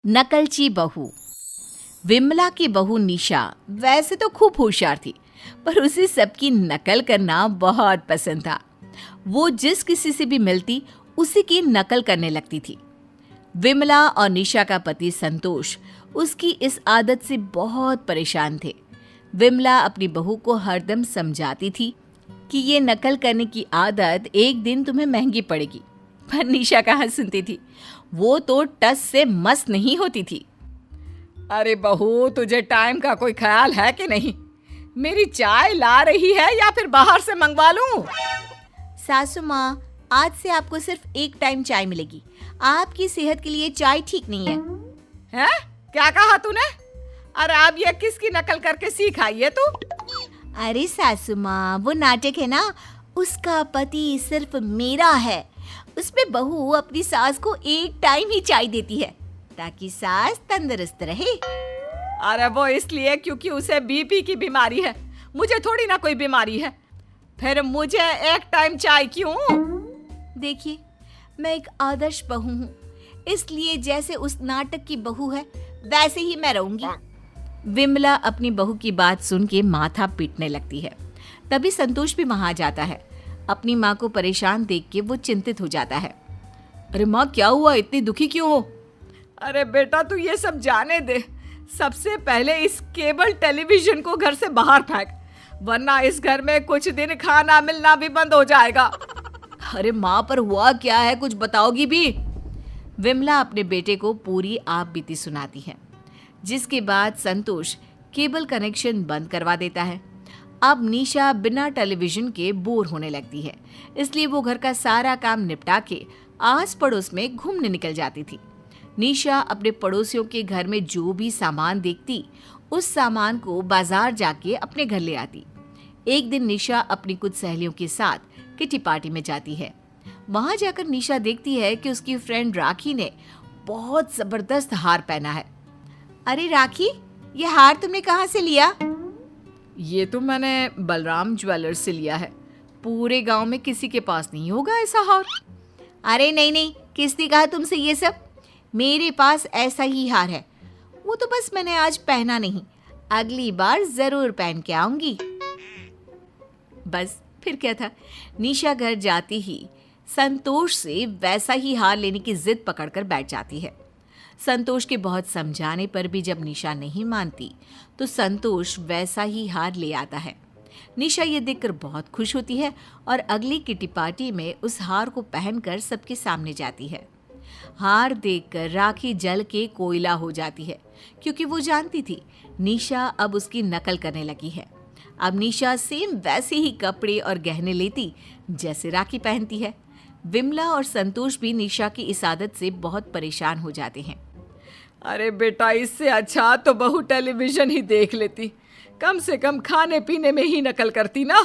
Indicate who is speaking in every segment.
Speaker 1: नकलची बहू। विमला की बहू निशा वैसे तो खूब होशियार थी, पर उसे सबकी नकल करना बहुत पसंद था। वो जिस किसी से भी मिलती उसी की नकल करने लगती थी। विमला और निशा का पति संतोष उसकी इस आदत से बहुत परेशान थे। विमला अपनी बहू को हरदम समझाती थी कि ये नकल करने की आदत एक दिन तुम्हें महंगी पड़ेगी, पर निशा कहाँ सुनती थी। वो तो टस से मस नहीं होती थी।
Speaker 2: अरे बहू, तुझे टाइम का कोई ख्याल है कि नहीं? मेरी चाय ला रही है या फिर बाहर से मंगवा लूं?
Speaker 1: सासू माँ, आज से आपको सिर्फ एक टाइम चाय मिलेगी। आपकी सेहत के लिए चाय ठीक नहीं है।
Speaker 2: हैं? क्या कहा तूने? अरे अब ये किसकी नकल करके सीख आई है तू?
Speaker 1: अरे सासू माँ, वो नाटक है ना, उसका पति सिर्फ मेरा है। उसमें बहू अपनी सास को एक टाइम ही चाय देती है ताकि सास तंदुरुस्त रहे।
Speaker 2: अरे वो इसलिए क्योंकि उसे बीपी की बीमारी है, मुझे थोड़ी ना कोई बीमारी है। फिर मुझे एक टाइम चाय क्यों?
Speaker 1: देखिए, मैं एक आदर्श बहू हूँ, इसलिए जैसे उस नाटक की बहू है वैसे ही मैं रहूंगी। विमला अपनी बहू की बात सुन के माथा पीटने लगती है। तभी संतोष भी वहां जाता है। अपनी माँ को परेशान देख के वो चिंतित हो जाता है।
Speaker 2: अरे माँ, क्या हुआ? इतनी दुखी क्यों हो? अरे बेटा, तू ये सब जाने दे। सबसे पहले इस केबल टेलीविजन को घर से बाहर फेंक, वरना इस घर में कुछ दिन खाना मिलना भी बंद हो जाएगा।
Speaker 1: अरे माँ, पर हुआ क्या है, कुछ बताओगी भी? विमला अपने बेटे को पूरी आप बीती सुनाती है, जिसके बाद संतोष केबल कनेक्शन बंद करवा देता है। अब निशा बिना टेलीविजन के बोर होने लगती है, इसलिए वो घर का सारा काम निपटा के आस पड़ोस में घूमने निकल जाती थी। निशा अपने पड़ोसियों के घर में जो भी सामान देखती, उस सामान को बाजार जाके अपने घर ले आती। एक दिन निशा अपनी कुछ सहेलियों के साथ किटी पार्टी में जाती है। वहां जाकर निशा देखती है कि उसकी फ्रेंड राखी ने बहुत जबरदस्त हार पहना है। अरे राखी, ये हार तुमने कहाँ से लिया?
Speaker 2: ये तो मैंने बलराम ज्वेलर्स से लिया है। पूरे गांव में किसी के पास नहीं होगा ऐसा हार।
Speaker 1: अरे नहीं, किसने कहा तुमसे ये सब? मेरे पास ऐसा ही हार है, वो तो बस मैंने आज पहना नहीं, अगली बार जरूर पहन के आऊंगी। बस फिर क्या था, निशा घर जाती ही संतोष से वैसा ही हार लेने की जिद पकड़कर बैठ जाती है। संतोष के बहुत समझाने पर भी जब निशा नहीं मानती, तो संतोष वैसा ही हार ले आता है। निशा ये देखकर बहुत खुश होती है और अगली किटी पार्टी में उस हार को पहनकर सबके सामने जाती है। हार देखकर राखी जल के कोयला हो जाती है, क्योंकि वो जानती थी निशा अब उसकी नकल करने लगी है। अब निशा सेम वैसे ही कपड़े और गहने लेती जैसे राखी पहनती है। विमला और संतोष भी निशा की इस आदत से बहुत परेशान हो जाते हैं।
Speaker 2: अरे बेटा, इससे अच्छा तो बहू टेलीविजन ही देख लेती, कम से कम खाने पीने में ही नकल करती ना।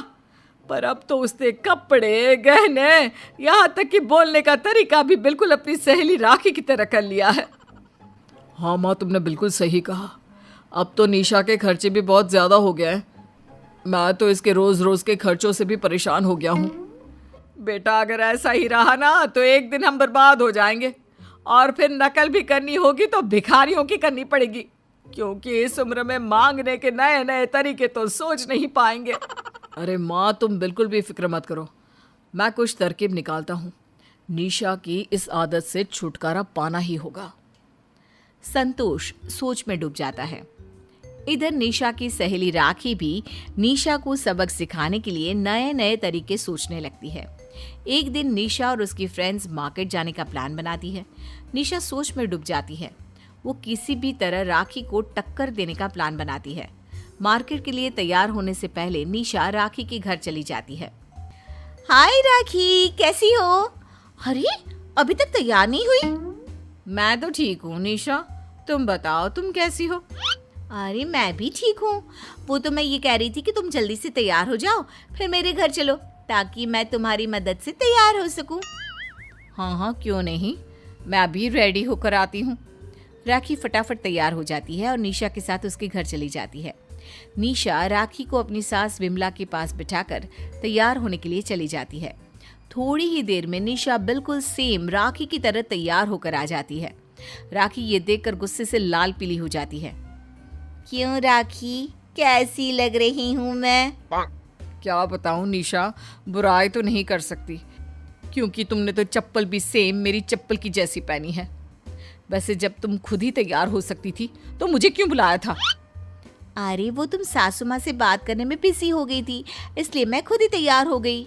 Speaker 2: पर अब तो उसने कपड़े, गहने, यहाँ तक कि बोलने का तरीका भी बिल्कुल अपनी सहेली राखी की तरह कर लिया है। हाँ माँ, तुमने बिल्कुल सही कहा। अब तो निशा के खर्चे भी बहुत ज्यादा हो गए हैं। मैं तो इसके रोज रोज के खर्चों से भी परेशान हो गया हूँ। बेटा, अगर ऐसा ही रहा ना तो एक दिन हम बर्बाद हो जाएंगे, और फिर नकल भी करनी होगी तो भिखारियों की करनी पड़ेगी, क्योंकि इस उम्र में मांगने के नए नए तरीके तो सोच नहीं पाएंगे। अरे माँ, तुम बिल्कुल भी फिक्र मत करो, मैं कुछ तरकीब निकालता हूँ। निशा की इस आदत से छुटकारा पाना ही होगा।
Speaker 1: संतोष सोच में डूब जाता है। इधर निशा की सहेली राखी भी निशा को सबक सिखाने के लिए नए नए तरीके सोचने लगती है। एक दिन निशा और उसकी फ्रेंड्स मार्केट जाने का प्लान बनाती है। निशा सोच में डूब जाती है। वो किसी भी तरह राखी को टक्कर देने का प्लान बनाती है। मार्केट के लिए तैयार होने से पहले निशा राखी के घर चली जाती है। हाय राखी, कैसी हो? अरे, अभी तक तैयार नहीं हुई?
Speaker 2: मैं तो ठीक हूँ निशा, तुम बताओ, तुम कैसी हो?
Speaker 1: अरे मैं भी ठीक हूँ। वो तो मैं ये कह रही थी कि तुम जल्दी से तैयार हो जाओ, फिर मेरे घर चलो, ताकि मैं तुम्हारी मदद से तैयार हो सकूं।
Speaker 2: हाँ, क्यों नहीं, मैं अभी रेडी होकर आती हूँ।
Speaker 1: राखी फटाफट तैयार हो जाती है और निशा के साथ उसके घर चली जाती है। निशा राखी को अपनी सास विमला के पास बिठाकर तैयार होने के लिए चली जाती है। थोड़ी ही देर में निशा बिल्कुल सेम राखी की तरह तैयार होकर आ जाती है। राखी ये देखकर गुस्से से लाल पीली हो जाती है। क्यों राखी, कैसी लग रही हूँ मैं?
Speaker 2: क्या बताऊं निशा, बुराई तो नहीं कर सकती क्योंकि तुमने तो चप्पल भी सेम मेरी चप्पल की जैसी पहनी है। वैसे जब तुम खुद ही तैयार हो सकती थी तो मुझे क्यों बुलाया था?
Speaker 1: अरे वो तुम सासू माँ से बात करने में बिजी हो गई थी, इसलिए मैं खुद ही तैयार हो गई।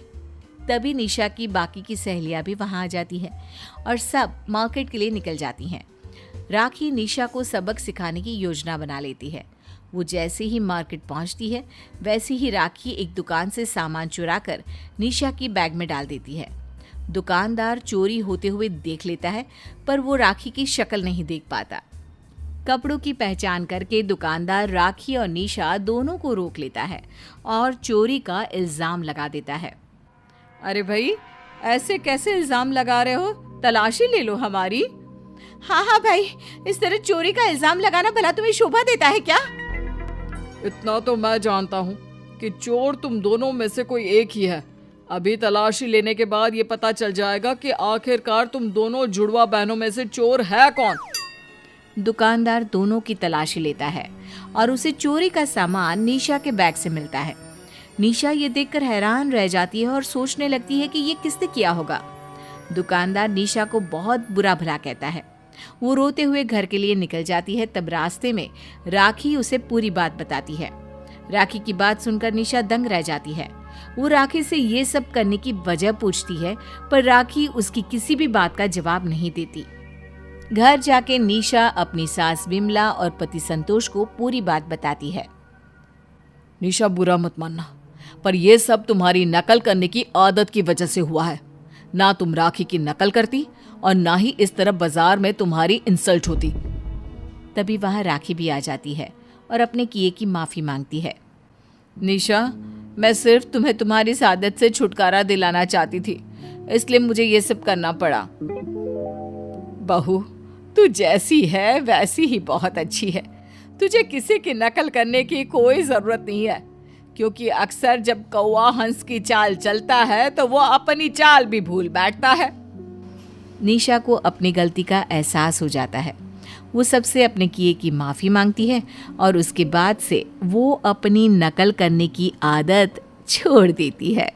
Speaker 1: तभी निशा की बाकी की सहेलियां भी वहां आ जाती हैं और सब मार्केट के लिए निकल जाती हैं। राखी निशा को सबक सिखाने की योजना बना लेती है। वो जैसे ही मार्केट पहुंचती है वैसे ही राखी एक दुकान से सामान चुराकर निशा की बैग में डाल देती है। दुकानदार चोरी होते हुए देख लेता है पर वो राखी की शक्ल नहीं देख पाता। कपड़ों की पहचान करके दुकानदार राखी और निशा दोनों को रोक लेता है और चोरी का इल्जाम लगा देता है।
Speaker 2: अरे भाई, ऐसे कैसे इल्जाम लगा रहे हो? तलाशी ले लो हमारी।
Speaker 1: हाँ भाई, इस तरह चोरी का इल्जाम लगाना भला तुम्हें शोभा देता है क्या?
Speaker 2: इतना तो मैं जानता हूँ कि चोर तुम दोनों में से कोई एक ही है। अभी तलाशी लेने के बाद ये पता चल जाएगा कि आखिरकार तुम दोनों जुड़वा बहनों में से चोर है कौन।
Speaker 1: दुकानदार दोनों की तलाशी लेता है और उसे चोरी का सामान निशा के बैग से मिलता है। निशा ये देखकर हैरान रह जाती है और सोचने लगती है कि ये किसने किया होगा। दुकानदार निशा को बहुत बुरा भला कहता है। वो रोते हुए घर के लिए निकल जाती है। तब रास्ते में राखी उसे पूरी बात बताती है। राखी की बात सुनकर निशा दंग रह जाती है। वो राखी से ये सब करने की वजह पूछती है पर राखी उसकी किसी भी बात का जवाब नहीं देती। घर जाके निशा अपनी सास विमला और पति संतोष को पूरी बात बताती है।
Speaker 2: निशा, बुरा मत मानना, पर यह सब तुम्हारी नकल करने की आदत की वजह से हुआ है। ना तुम राखी की नकल करती और ना ही इस तरह बाजार में तुम्हारी इंसल्ट होती।
Speaker 1: तभी वहां राखी भी आ जाती है और अपने किए की माफी मांगती है।
Speaker 2: निशा, मैं सिर्फ तुम्हें तुम्हारी इस आदत से छुटकारा दिलाना चाहती थी, इसलिए मुझे ये सब करना पड़ा। बहू, तू जैसी है वैसी ही बहुत अच्छी है। तुझे किसी की नकल करने की कोई जरूरत नहीं है, क्योंकि अक्सर जब कौवा हंस की चाल चलता है तो वो अपनी चाल भी भूल बैठता है।
Speaker 1: निशा को अपनी गलती का एहसास हो जाता है। वो सबसे अपने किए की माफ़ी मांगती है और उसके बाद से वो अपनी नकल करने की आदत छोड़ देती है।